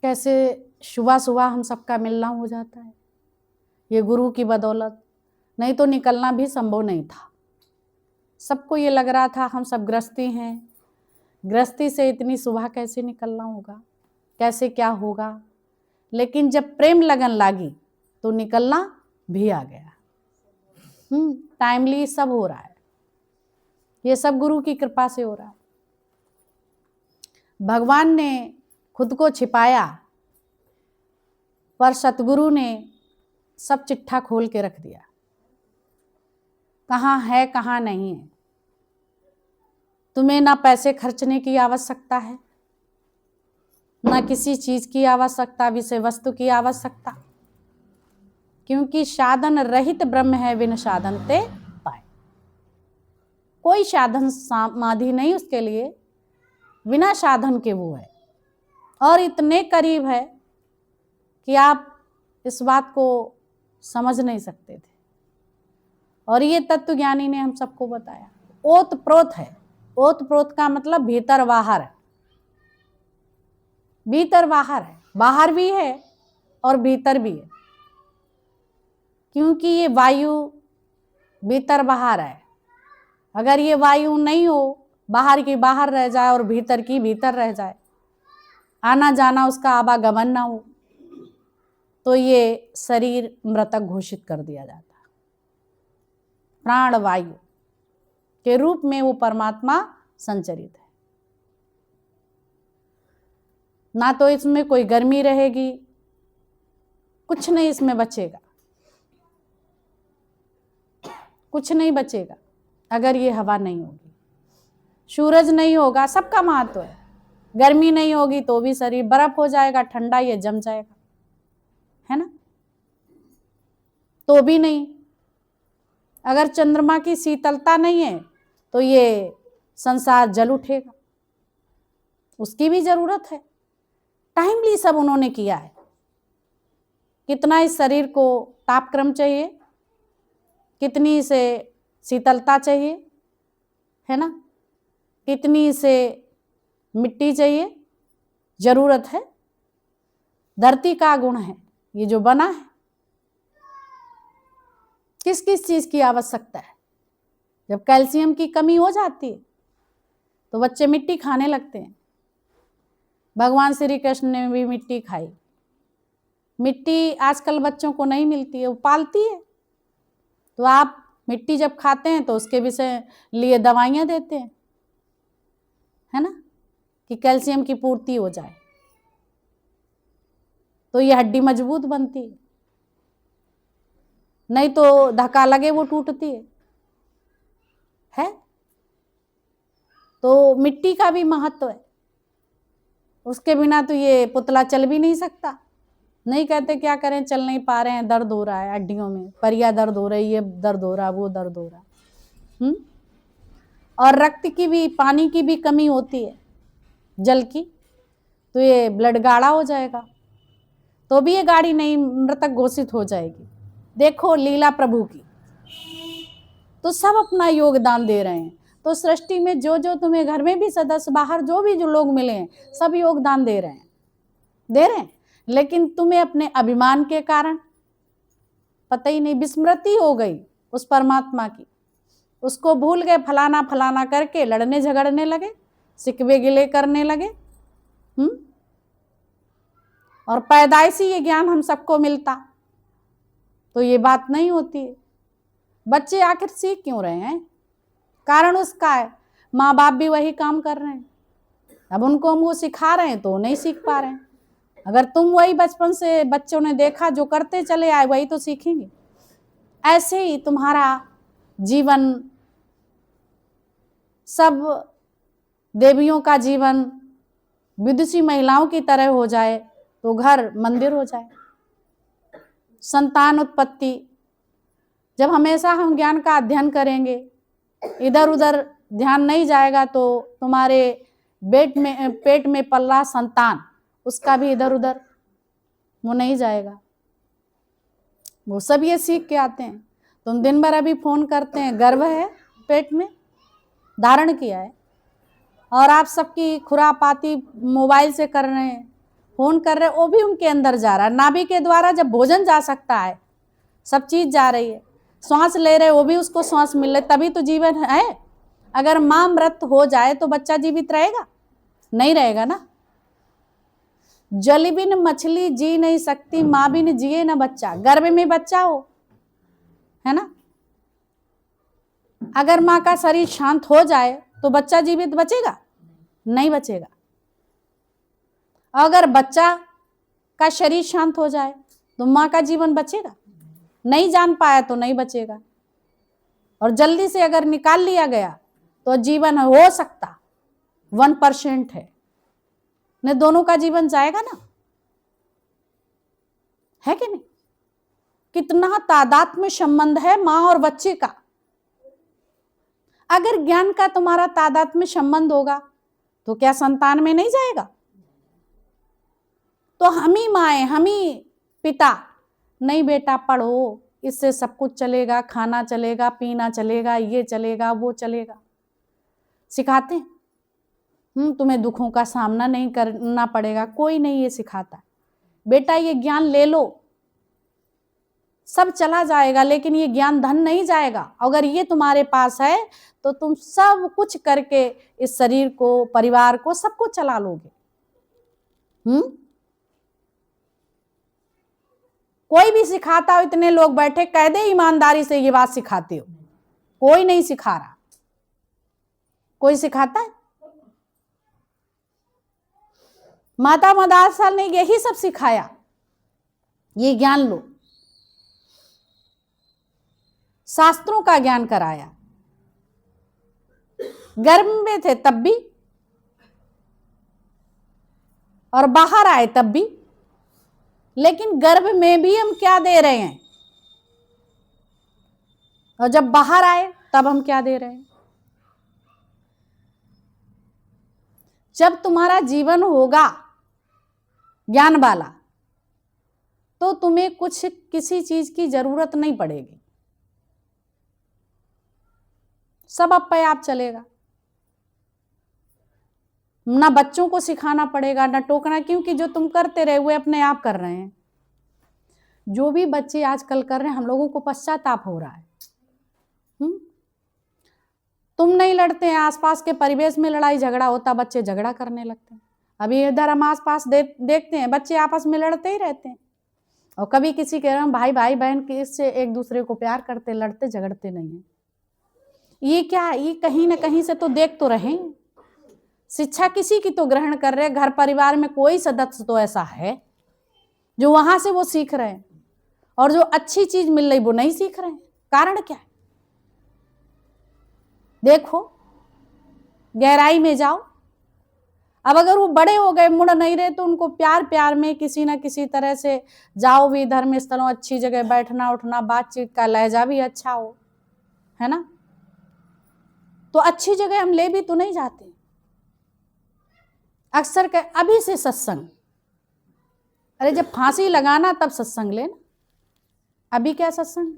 कैसे सुबह सुबह हम सबका मिलना हो जाता है, ये गुरु की बदौलत। नहीं तो निकलना भी संभव नहीं था। सबको ये लग रहा था हम सब गृहस्थी हैं, गृहस्थी से इतनी सुबह कैसे निकलना होगा, कैसे क्या होगा। लेकिन जब प्रेम लगन लागी तो निकलना भी आ गया। टाइमली सब हो रहा है, ये सब गुरु की कृपा से हो रहा है। भगवान ने खुद को छिपाया, पर सतगुरु ने सब चिट्ठा खोल के रख दिया, कहाँ है कहाँ नहीं है। तुम्हें ना पैसे खर्चने की आवश्यकता है, ना किसी चीज की आवश्यकता, विषय वस्तु की आवश्यकता, क्योंकि साधन रहित ब्रह्म है, बिन साधन ते पाए। कोई साधन समाधि नहीं उसके लिए, बिना साधन के वो है। और इतने करीब है कि आप इस बात को समझ नहीं सकते थे, और ये तत्व ज्ञानी ने हम सबको बताया। ओत प्रोत है। ओत प्रोत का मतलब भीतर बाहर है, भीतर बाहर है, बाहर भी है और भीतर भी है, क्योंकि ये वायु भीतर बाहर है। अगर ये वायु नहीं हो, बाहर की बाहर रह जाए और भीतर की भीतर रह जाए, आना जाना उसका आवागमन ना हो, तो ये शरीर मृतक घोषित कर दिया जाता। प्राण वायु के रूप में वो परमात्मा संचरित है। ना तो इसमें कोई गर्मी रहेगी, कुछ नहीं इसमें बचेगा, कुछ नहीं बचेगा अगर ये हवा नहीं होगी। सूरज नहीं होगा, सबका महत्व है। गर्मी नहीं होगी तो भी शरीर बर्फ हो जाएगा, ठंडा ये जम जाएगा, है ना। तो भी नहीं। अगर चंद्रमा की शीतलता नहीं है तो ये संसार जल उठेगा, उसकी भी जरूरत है। टाइमली सब उन्होंने किया है। कितना इस शरीर को तापक्रम चाहिए, कितनी इसे शीतलता चाहिए, है ना, कितनी इसे मिट्टी चाहिए, जरूरत है। धरती का गुण है ये जो बना है। किस किस चीज की आवश्यकता है। जब कैल्शियम की कमी हो जाती है तो बच्चे मिट्टी खाने लगते हैं। भगवान श्री कृष्ण ने भी मिट्टी खाई। मिट्टी आजकल बच्चों को नहीं मिलती है, वो पालती है। तो आप मिट्टी जब खाते हैं तो उसके विषय लिए दवाइयाँ देते हैं, है ना, कि कैल्शियम की पूर्ति हो जाए, तो ये हड्डी मजबूत बनती है। नहीं तो धक्का लगे वो टूटती है। तो मिट्टी का भी महत्व है, उसके बिना तो ये पुतला चल भी नहीं सकता। नहीं कहते क्या करें, चल नहीं पा रहे हैं, दर्द हो रहा है हड्डियों में, परिया दर्द हो रही है, दर्द हो रहा है, वो दर्द हो रहा है। और रक्त की भी, पानी की भी कमी होती है, जल की, तो ये ब्लड गाढ़ा हो जाएगा, तो भी ये गाड़ी नहीं, मृतक घोषित हो जाएगी। देखो लीला प्रभु की, तो सब अपना योगदान दे रहे हैं। तो सृष्टि में जो जो तुम्हें घर में भी सदस्य, बाहर जो भी जो लोग मिले हैं, सब योगदान दे रहे हैं। लेकिन तुम्हें अपने अभिमान के कारण पता ही नहीं, विस्मृति हो गई उस परमात्मा की, उसको भूल गए, फलाना फलाना करके लड़ने झगड़ने लगे, सिकवे गिले करने लगे। और पैदाइशी ये ज्ञान हम सबको मिलता तो ये बात नहीं होती है। बच्चे आखिर सीख क्यों रहे हैं? कारण उसका है, माँ बाप भी वही काम कर रहे हैं। अब उनको हम वो सिखा रहे हैं तो नहीं सीख पा रहे हैं। अगर तुम वही बचपन से बच्चों ने देखा, जो करते चले आए, वही तो सीखेंगे। ऐसे ही तुम्हारा जीवन, सब देवियों का जीवन विदुषी महिलाओं की तरह हो जाए तो घर मंदिर हो जाए। संतान उत्पत्ति, जब हमेशा हम ज्ञान का अध्ययन करेंगे, इधर उधर ध्यान नहीं जाएगा, तो तुम्हारे पेट में पल रहा संतान, उसका भी इधर उधर वो नहीं जाएगा। वो सब ये सीख के आते हैं। तुम दिन भर अभी फोन करते हैं, गर्भ है पेट में, धारण किया है, और आप सबकी खुरापाती मोबाइल से कर रहे हैं, फोन कर रहे वो भी उनके अंदर जा रहा है। नाभि के द्वारा जब भोजन जा सकता है, सब चीज जा रही है, श्वास ले रहे वो भी उसको श्वास मिल रहे, तभी तो जीवन है। अगर मां मृत हो जाए तो बच्चा जीवित रहेगा? नहीं रहेगा ना। जल बिन मछली जी नहीं सकती, मां बिन जिए ना बच्चा। गर्भ में बच्चा हो, है ना, अगर मां का शरीर शांत हो जाए तो बच्चा जीवित बचेगा? नहीं बचेगा। अगर बच्चा का शरीर शांत हो जाए तो मां का जीवन बचेगा? नहीं जान पाया तो नहीं बचेगा। और जल्दी से अगर निकाल लिया गया तो जीवन हो सकता 1% है, नहीं दोनों का जीवन जाएगा ना, है कि नहीं? कितना तादात्म्य संबंध है मां और बच्चे का। अगर ज्ञान का तुम्हारा तादात्म्य संबंध होगा तो क्या संतान में नहीं जाएगा? तो हम ही माए, हम ही पिता, नहीं बेटा पढ़ो, इससे सब कुछ चलेगा, खाना चलेगा, पीना चलेगा, ये चलेगा, वो चलेगा, सिखाते हैं। तुम्हें दुखों का सामना नहीं करना पड़ेगा, कोई नहीं ये सिखाता। बेटा ये ज्ञान ले लो, सब चला जाएगा, लेकिन ये ज्ञान धन नहीं जाएगा। अगर ये तुम्हारे पास है तो तुम सब कुछ करके इस शरीर को, परिवार को, सबको चला लोगे। कोई भी सिखाता हो, इतने लोग बैठे, कह दे ईमानदारी से ये बात सिखाते हो, कोई नहीं सिखा रहा। कोई सिखाता है? माता मदारसा ने यही सब सिखाया, ये ज्ञान लो, शास्त्रों का ज्ञान कराया। गर्भ में थे तब भी और बाहर आए तब भी, लेकिन गर्भ में भी हम क्या दे रहे हैं और जब बाहर आए तब हम क्या दे रहे हैं? जब तुम्हारा जीवन होगा ज्ञान वाला तो तुम्हें कुछ किसी चीज की जरूरत नहीं पड़ेगी, सब अपने आप चलेगा। ना बच्चों को सिखाना पड़ेगा, ना टोकना, क्योंकि जो तुम करते रहे वो अपने आप कर रहे हैं। जो भी बच्चे आजकल कर रहे हैं, हम लोगों को पश्चाताप हो रहा है। तुम नहीं लड़ते हैं, आसपास के परिवेश में लड़ाई झगड़ा होता, बच्चे झगड़ा करने लगते हैं। अभी इधर हम आसपास देखते हैं, बच्चे आपस में लड़ते ही रहते हैं। और कभी किसी के भाई भाई बहन किससे एक दूसरे को प्यार करते, लड़ते झगड़ते नहीं है। ये क्या, ये कहीं ना कहीं से तो देख तो रहे, शिक्षा किसी की तो ग्रहण कर रहे। घर परिवार में कोई सदस्य तो ऐसा है जो वहां से वो सीख रहे हैं, और जो अच्छी चीज मिल रही वो नहीं सीख रहे हैं। कारण क्या है? देखो, गहराई में जाओ। अब अगर वो बड़े हो गए, मुड़ नहीं रहे, तो उनको प्यार प्यार में किसी ना किसी तरह से जाओ भी, धर्म स्थलों, अच्छी जगह बैठना उठना, बातचीत का लहजा भी अच्छा हो, है ना, तो अच्छी जगह हम ले भी तो नहीं जाते। अक्सर अभी से सत्संग, अरे जब फांसी लगाना तब सत्संग लेना, अभी क्या सत्संग?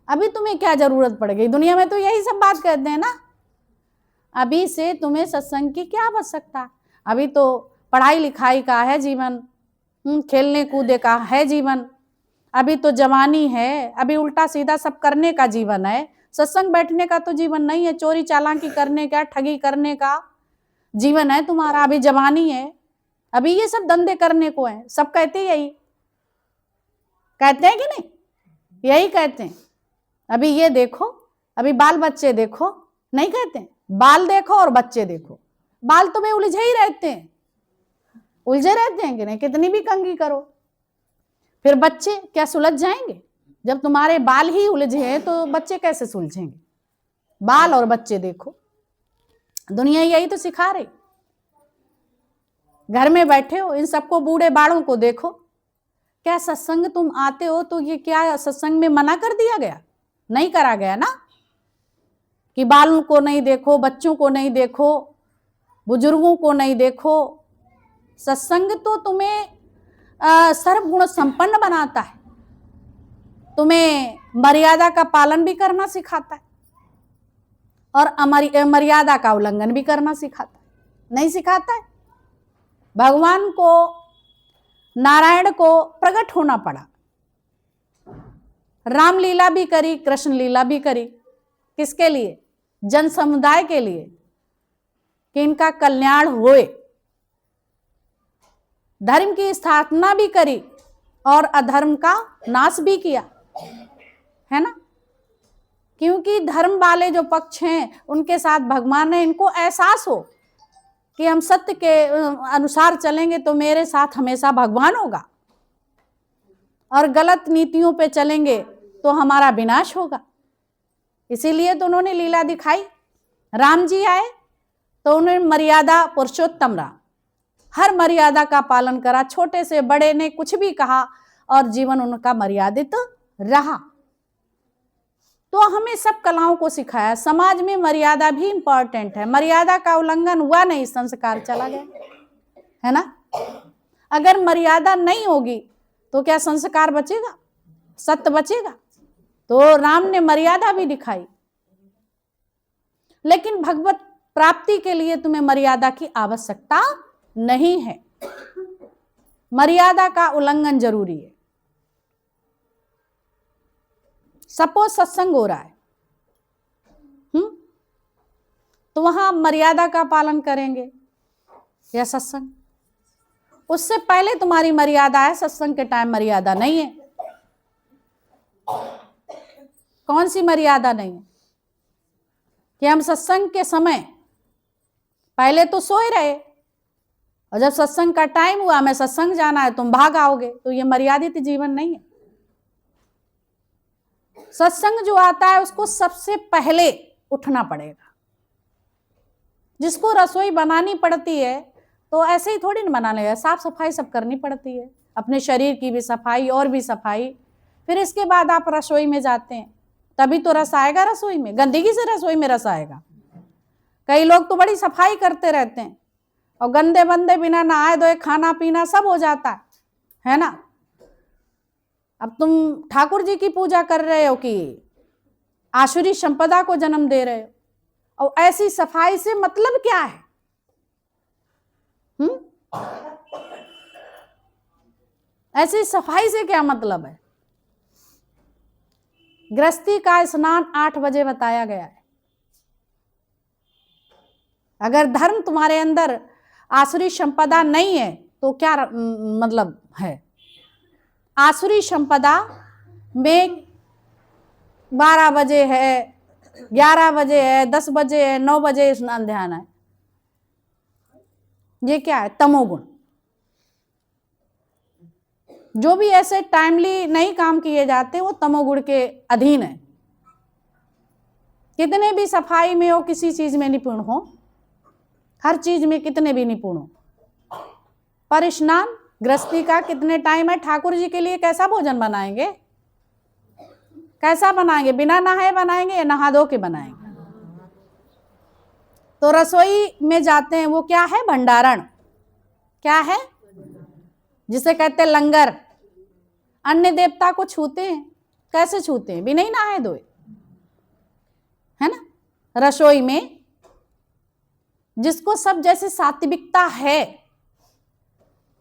अभी तुम्हें क्या जरूरत पड़ गई? दुनिया में तो यही सब बात कहते हैं ना, अभी से तुम्हें सत्संग की क्या आवश्यकता? अभी तो पढ़ाई लिखाई का है जीवन, खेलने कूदे का है जीवन, अभी तो जवानी है, अभी उल्टा सीधा सब करने का जीवन है। सत्संग बैठने का तो जीवन नहीं है, चोरी चालाकी करने का, ठगी करने का जीवन है तुम्हारा। अभी जवानी है, अभी ये सब धंधे करने को है। सब कहते यही कहते हैं कि नहीं? यही कहते हैं। अभी ये देखो, अभी बाल बच्चे देखो, नहीं कहते हैं? बाल देखो और बच्चे देखो, बाल तो वे उलझे ही रहते हैं, उलझे रहते हैं कि नहीं, कितनी भी कंघी करो। फिर बच्चे क्या सुलझ जाएंगे? जब तुम्हारे बाल ही उलझे हैं तो बच्चे कैसे सुलझेंगे? बाल और बच्चे देखो, दुनिया यही तो सिखा रही। घर में बैठे हो, इन सबको, बूढ़े बाड़ों को देखो। क्या सत्संग तुम आते हो तो ये क्या सत्संग में मना कर दिया गया? नहीं करा गया ना, कि बालों को नहीं देखो, बच्चों को नहीं देखो, बुजुर्गों को नहीं देखो। सत्संग तो तुम्हें सर्वगुण संपन्न बनाता है, तुम्हें मर्यादा का पालन भी करना सिखाता है और मर्यादा का उल्लंघन भी करना सिखाता है। नहीं सिखाता है? भगवान को, नारायण को प्रकट होना पड़ा। रामलीला भी करी, कृष्ण लीला भी करी। किसके लिए? जन समुदाय के लिए, कि इनका कल्याण होए। धर्म की स्थापना भी करी और अधर्म का नाश भी किया, है ना। क्योंकि धर्म वाले जो पक्ष हैं उनके साथ भगवान ने, इनको एहसास हो कि हम सत्य के अनुसार चलेंगे तो मेरे साथ हमेशा भगवान होगा, और गलत नीतियों पे चलेंगे तो हमारा विनाश होगा। इसीलिए तो उन्होंने लीला दिखाई। राम जी आए तो उन्होंने मर्यादा पुरुषोत्तम राम, हर मर्यादा का पालन करा। छोटे से बड़े ने कुछ भी कहा और जीवन उनका मर्यादित रहा। तो हमें सब कलाओं को सिखाया। समाज में मर्यादा भी इंपॉर्टेंट है। मर्यादा का उल्लंघन हुआ नहीं, संस्कार चला गया, है ना। अगर मर्यादा नहीं होगी तो क्या संस्कार बचेगा, सत्य बचेगा? तो राम ने मर्यादा भी दिखाई। लेकिन भगवत प्राप्ति के लिए तुम्हें मर्यादा की आवश्यकता नहीं है। मर्यादा का उल्लंघन जरूरी है। सपोज सत्संग हो रहा है, तो वहां मर्यादा का पालन करेंगे या सत्संग? उससे पहले तुम्हारी मर्यादा है, सत्संग के टाइम मर्यादा नहीं है। कौन सी मर्यादा नहीं है? कि हम सत्संग के समय पहले तो सोए रहे, और जब सत्संग का टाइम हुआ, हमें सत्संग जाना है, तुम भाग आओगे, तो ये मर्यादित जीवन नहीं है। सत्संग जो आता है उसको सबसे पहले उठना पड़ेगा। जिसको रसोई बनानी पड़ती है तो ऐसे ही थोड़ी ना बना लेगा, साफ सफाई सब करनी पड़ती है, अपने शरीर की भी सफाई और भी सफाई। फिर इसके बाद आप रसोई में जाते हैं, तभी तो रस आएगा रसोई में। गंदगी से रसोई में रस आएगा? कई लोग तो बड़ी सफाई करते रहते हैं और गंदे बंदे बिना नहाए धोए खाना पीना सब हो जाता है ना। अब तुम ठाकुर जी की पूजा कर रहे हो कि आसुरी संपदा को जन्म दे रहे हो, और ऐसी सफाई से मतलब क्या है? ऐसी सफाई से क्या मतलब है? गृहस्थी का स्नान 8 बजे बताया गया है। अगर धर्म तुम्हारे अंदर आसुरी संपदा नहीं है तो क्या मतलब है? आसुरी संपदा में 12 बजे है, 11 बजे है, 10 बजे है, 9 बजे स्नान ध्यान है। ये क्या है? तमोगुण। जो भी ऐसे टाइमली नहीं काम किए जाते वो तमोगुण के अधीन है। कितने भी सफाई में हो, किसी चीज में निपुण हो, हर चीज में कितने भी निपुण हो, पर स्नान गृहस्थी का कितने टाइम है? ठाकुर जी के लिए कैसा भोजन बनाएंगे? कैसा बनाएंगे? बिना नहाए बनाएंगे या नहा धो के बनाएंगे? तो रसोई में जाते हैं, वो क्या है? भंडारण। क्या है? जिसे कहते हैं लंगर। अन्य देवता को छूते हैं, कैसे छूते हैं? बिना ही नहाए धोए, है ना। रसोई में जिसको सब जैसे सात्विकता है,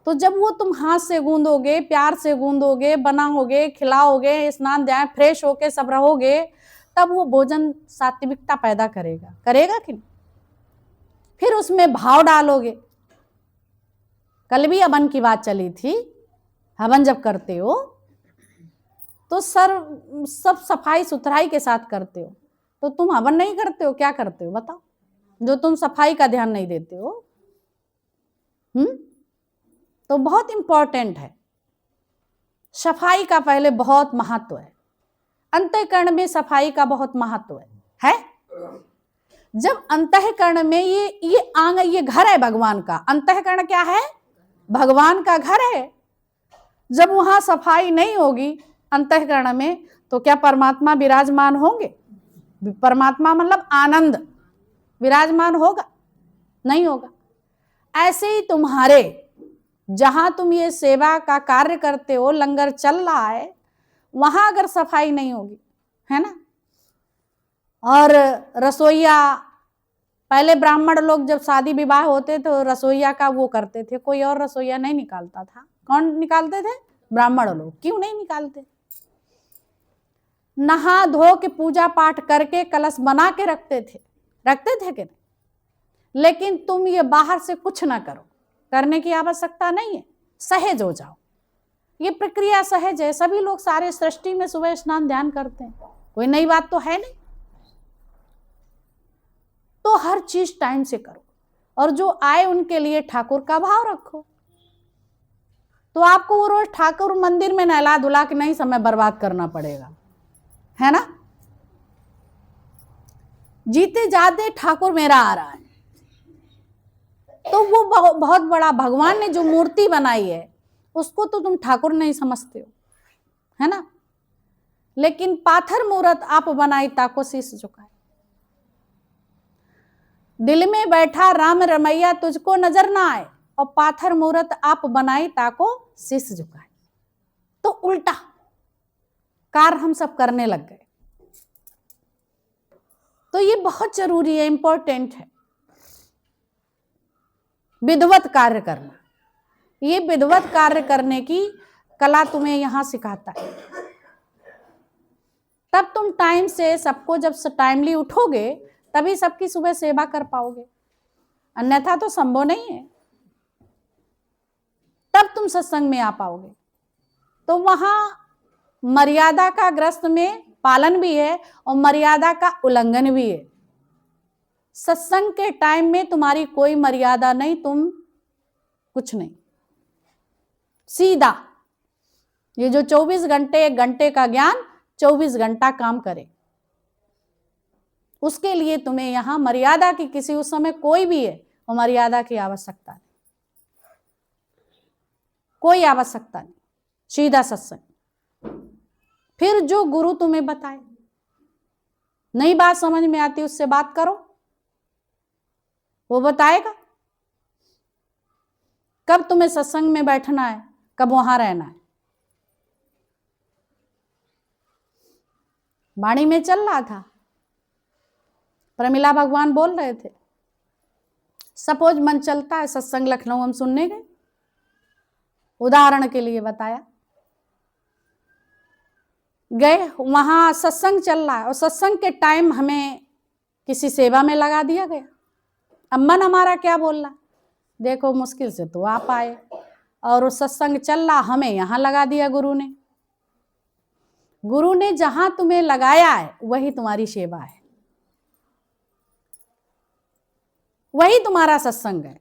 तो जब वो तुम हाथ से गूंदोगे, प्यार से गूंदोगे, बनाओगे, खिलाओगे, स्नान ध्यान फ्रेश होके सब रहोगे, तब वो भोजन सात्विकता पैदा करेगा। करेगा कि नहीं? फिर उसमें भाव डालोगे। कल भी हवन की बात चली थी। हवन जब करते हो तो सब सफाई सुथराई के साथ करते हो। तो तुम हवन नहीं करते हो, क्या करते हो बताओ? जो तुम सफाई का ध्यान नहीं देते हो। तो बहुत इंपॉर्टेंट है। सफाई का पहले बहुत महत्व है। अंतःकरण में सफाई का बहुत महत्व है? जब अंतःकरण में ये आंग, ये घर है भगवान का। अंतःकरण क्या है? भगवान का घर है। जब वहां सफाई नहीं होगी अंतःकरण में, तो क्या परमात्मा विराजमान होंगे? परमात्मा मतलब आनंद विराजमान होगा? नहीं होगा। ऐसे ही तुम्हारे जहां तुम ये सेवा का कार्य करते हो, लंगर चल रहा है, वहां अगर सफाई नहीं होगी, है ना, और रसोईया पहले ब्राह्मण लोग जब शादी विवाह होते तो रसोईया का वो करते थे, कोई और रसोईया नहीं निकालता था। कौन निकालते थे? ब्राह्मण लोग। क्यों नहीं निकालते? नहा धो के पूजा पाठ करके कलश बना के रखते थे कि नहीं? लेकिन तुम ये बाहर से कुछ ना करो, करने की आवश्यकता नहीं है, सहज हो जाओ। ये प्रक्रिया सहज है। सभी लोग सारे सृष्टि में सुबह स्नान ध्यान करते हैं, कोई नई बात तो है नहीं। तो हर चीज टाइम से करो, और जो आए उनके लिए ठाकुर का भाव रखो। तो आपको वो रोज ठाकुर मंदिर में नहला धुला के नहीं समय बर्बाद करना पड़ेगा, है ना? जीते जाते ठाकुर मेरा आ रहा है। तो वो बहुत बड़ा भगवान ने जो मूर्ति बनाई है उसको तो तुम ठाकुर नहीं समझते हो, है ना? लेकिन पाथर मूरत आप बनाई ताको शीश झुकाए। दिल में बैठा राम रमैया तुझको नजर ना आए, और पाथर मूरत आप बनाई ताको शीश झुकाए। तो उल्टा कार्य हम सब करने लग गए। तो ये बहुत जरूरी है, इंपॉर्टेंट है विधिवत कार्य करना। ये विधिवत कार्य करने की कला तुम्हें यहां सिखाता है। तब तुम टाइम से सबको, जब टाइमली उठोगे तभी सबकी सुबह सेवा कर पाओगे, अन्यथा तो संभव नहीं है। तब तुम सत्संग में आ पाओगे। तो वहां मर्यादा का ग्रस्त में पालन भी है और मर्यादा का उल्लंघन भी है। सत्संग के टाइम में तुम्हारी कोई मर्यादा नहीं, तुम कुछ नहीं, सीधा ये जो 24 घंटे, 1 घंटे का ज्ञान 24 घंटा काम करे। उसके लिए तुम्हें यहां मर्यादा की किसी उस समय कोई भी है और मर्यादा की आवश्यकता नहीं, कोई आवश्यकता नहीं, सीधा सत्संग। फिर जो गुरु तुम्हें बताए, नई बात समझ में आती उससे बात करो, वो बताएगा कब तुम्हें सत्संग में बैठना है, कब वहां रहना है। वाणी में चल रहा था, प्रमिला भगवान बोल रहे थे, सपोज मन चलता है सत्संग लखनऊ हम सुनने गए, उदाहरण के लिए बताया, गए वहां सत्संग चल रहा है और सत्संग के टाइम हमें किसी सेवा में लगा दिया गया। अब मन हमारा क्या बोल रहा, देखो मुश्किल से तो आप आए और सत्संग चल रहा, हमें यहां लगा दिया गुरु ने। गुरु ने जहां तुम्हें लगाया है वही तुम्हारी सेवा है, वही तुम्हारा सत्संग है।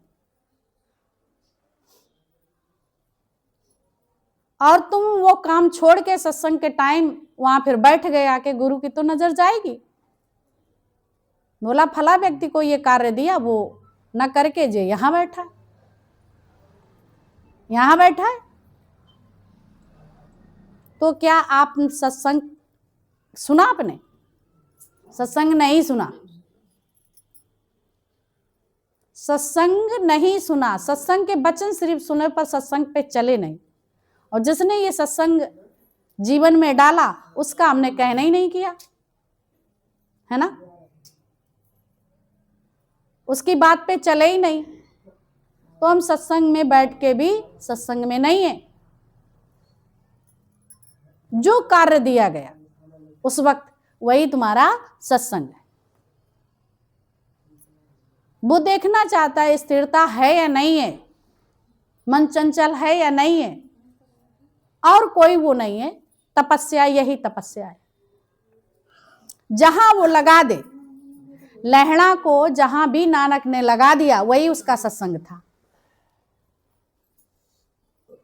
और तुम वो काम छोड़ के सत्संग के टाइम वहां फिर बैठ गए आके, गुरु की तो नजर जाएगी। बोला फला व्यक्ति को ये कार्य दिया, वो न करके जे यहां बैठा है। तो क्या आप सत्संग सुना? आपने सत्संग नहीं सुना, सत्संग नहीं सुना, सत्संग के वचन सिर्फ सुने पर सत्संग पे चले नहीं। और जिसने ये सत्संग जीवन में डाला उसका हमने कहना ही नहीं किया, है ना? उसकी बात पे चले ही नहीं, तो हम सत्संग में बैठ के भी सत्संग में नहीं है। जो कार्य दिया गया उस वक्त वही तुम्हारा सत्संग है। वो देखना चाहता है स्थिरता है या नहीं है, मन चंचल है या नहीं है, और कोई वो नहीं है। तपस्या यही तपस्या है। जहां वो लगा दे, लहड़ा को जहां भी नानक ने लगा दिया वही उसका सत्संग था,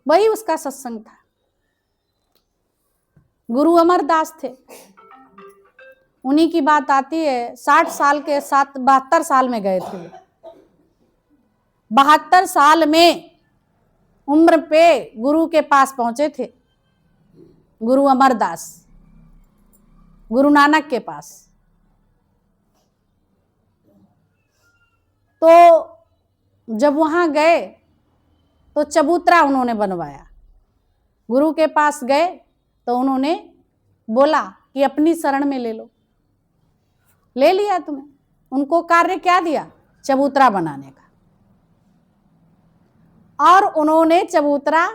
वही उसका सत्संग था। गुरु अमरदास थे, उन्हीं की बात आती है। 60 साल के 72 साल में गए थे, 72 साल में उम्र पे गुरु के पास पहुंचे थे। गुरु अमरदास गुरु नानक के पास। तो जब वहां गए तो चबूतरा उन्होंने बनवाया। गुरु के पास गए तो उन्होंने बोला कि अपनी शरण में ले लो। ले लिया तुम्हें। उनको कार्य क्या दिया? चबूतरा बनाने का। और उन्होंने चबूतरा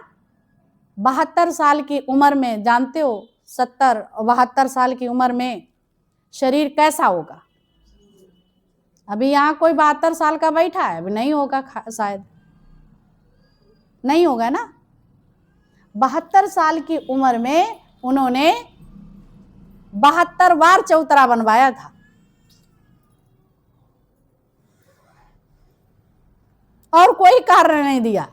72 साल की उम्र में, जानते हो 70 और 72 साल की उम्र में शरीर कैसा होगा। अभी यहाँ कोई 72 साल का बैठा है, अभी नहीं होगा, शायद नहीं होगा ना। 72 साल की उम्र में उन्होंने 72 बार चबूतरा बनवाया था। और कोई कारण नहीं दिया,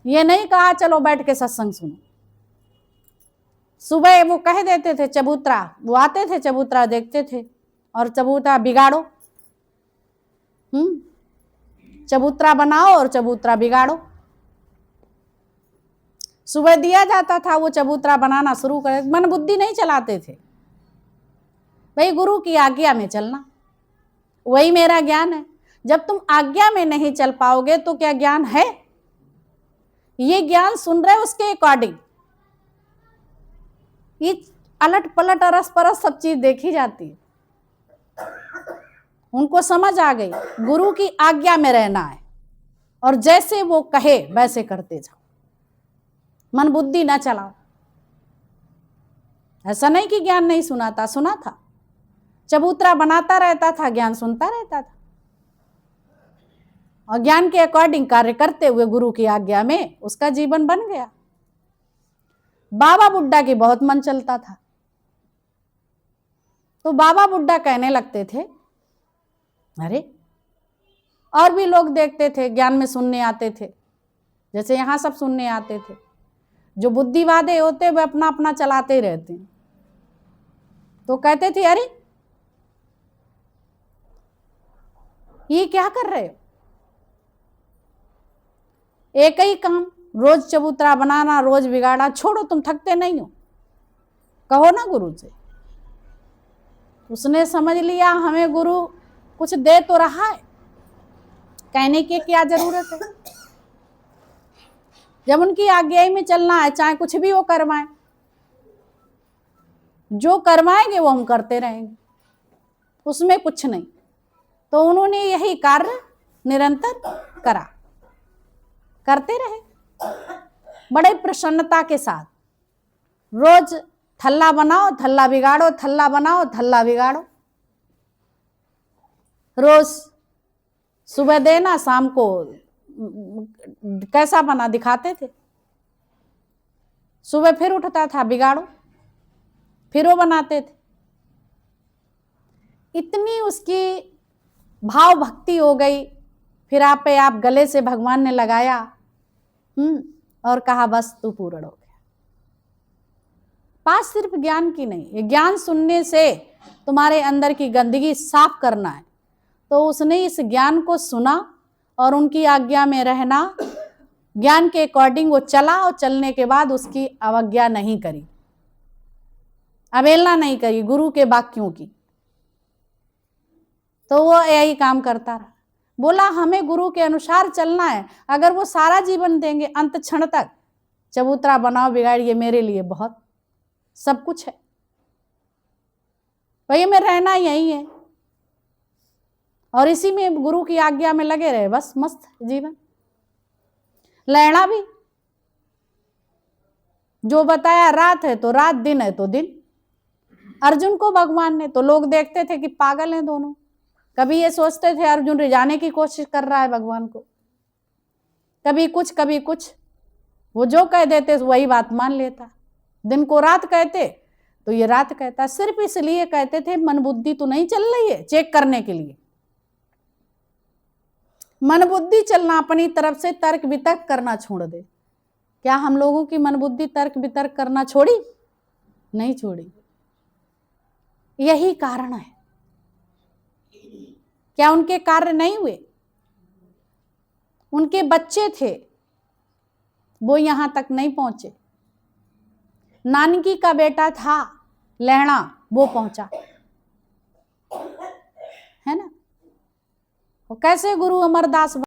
ये नहीं कहा चलो बैठ के सत्संग सुनो। सुबह वो कह देते थे चबूतरा, वो आते थे चबूतरा देखते थे और चबूतरा बिगाड़ो, चबूतरा बनाओ और चबूतरा बिगाड़ो। सुबह दिया जाता था, वो चबूतरा बनाना शुरू करे, मन बुद्धि नहीं चलाते थे। भाई गुरु की आज्ञा में चलना, वही मेरा ज्ञान है। जब तुम आज्ञा में नहीं चल पाओगे तो क्या ज्ञान है? ये ज्ञान सुन रहे उसके अकॉर्डिंग, ये अलट पलट अरस परस सब चीज देखी जाती है। उनको समझ आ गई गुरु की आज्ञा में रहना है और जैसे वो कहे वैसे करते जाओ, मन बुद्धि ना चलाओ। ऐसा नहीं कि ज्ञान नहीं सुना था, चबूतरा बनाता रहता था, ज्ञान सुनता रहता था और ज्ञान के अकॉर्डिंग कार्य करते हुए गुरु की आज्ञा में उसका जीवन बन गया। बाबा बुड्ढा की बहुत मन चलता था, तो बाबा बुड्ढा कहने लगते थे, अरे और भी लोग देखते थे ज्ञान में सुनने आते थे, जैसे यहाँ सब सुनने आते थे। जो बुद्धिवादी होते वे अपना अपना चलाते रहते हैं, तो कहते थे अरे ये क्या कर रहे हो, एक ही काम, रोज चबूतरा बनाना, रोज बिगाड़ा, छोड़ो, तुम थकते नहीं हो, कहो ना गुरु से। उसने समझ लिया हमें गुरु कुछ दे तो रहा है, कहने की क्या जरूरत है। जब उनकी आज्ञा में चलना है, चाहे कुछ भी वो करवाएं, जो करवाएंगे वो हम करते रहेंगे, उसमें कुछ नहीं। तो उन्होंने यही कार्य निरंतर करा, करते रहे बड़े प्रसन्नता के साथ। रोज थल्ला बनाओ, थल्ला बिगाड़ो, थल्ला बनाओ, थल्ला बिगाड़ो। रोज सुबह देना, शाम को कैसा बना दिखाते थे। सुबह फिर उठता था, बिगाड़ो, फिर वो बनाते थे। इतनी उसकी भाव भक्ति हो गई, फिर आप गले से भगवान ने लगाया और कहा बस तू पूर्ण हो गया। बात सिर्फ ज्ञान की नहीं, ये ज्ञान सुनने से तुम्हारे अंदर की गंदगी साफ करना है। तो उसने इस ज्ञान को सुना और उनकी आज्ञा में रहना, ज्ञान के अकॉर्डिंग वो चला और चलने के बाद उसकी अवज्ञा नहीं करी, अवहेलना नहीं करी गुरु के वाक्यों की। तो वो यही काम करता रहा, बोला हमें गुरु के अनुसार चलना है। अगर वो सारा जीवन देंगे अंत क्षण तक, चबूतरा बनाओ बिगाड़िए, मेरे लिए बहुत सब कुछ है, भैया में रहना यही है और इसी में गुरु की आज्ञा में लगे रहे, बस मस्त जीवन। लहड़ा भी जो बताया, रात है तो रात, दिन है तो दिन। अर्जुन को भगवान ने, तो लोग देखते थे कि पागल हैं दोनों, कभी ये सोचते थे अर्जुन रिझाने की कोशिश कर रहा है भगवान को, कभी कुछ, वो जो कह देते वही बात मान लेता। दिन को रात कहते तो ये रात कहता, सिर्फ इसलिए कहते थे मन बुद्धि तो नहीं चल रही है, चेक करने के लिए। मन बुद्धि चलना अपनी तरफ से तर्क वितर्क करना छोड़ दे। क्या हम लोगों की मन बुद्धि तर्क वितर्क करना छोड़ी? नहीं छोड़ी। यही कारण है। क्या उनके कार्य नहीं हुए? उनके बच्चे थे, वो यहां तक नहीं पहुंचे। नानकी का बेटा था लहड़ा, वो पहुंचा, है ना। वो कैसे गुरु अमरदास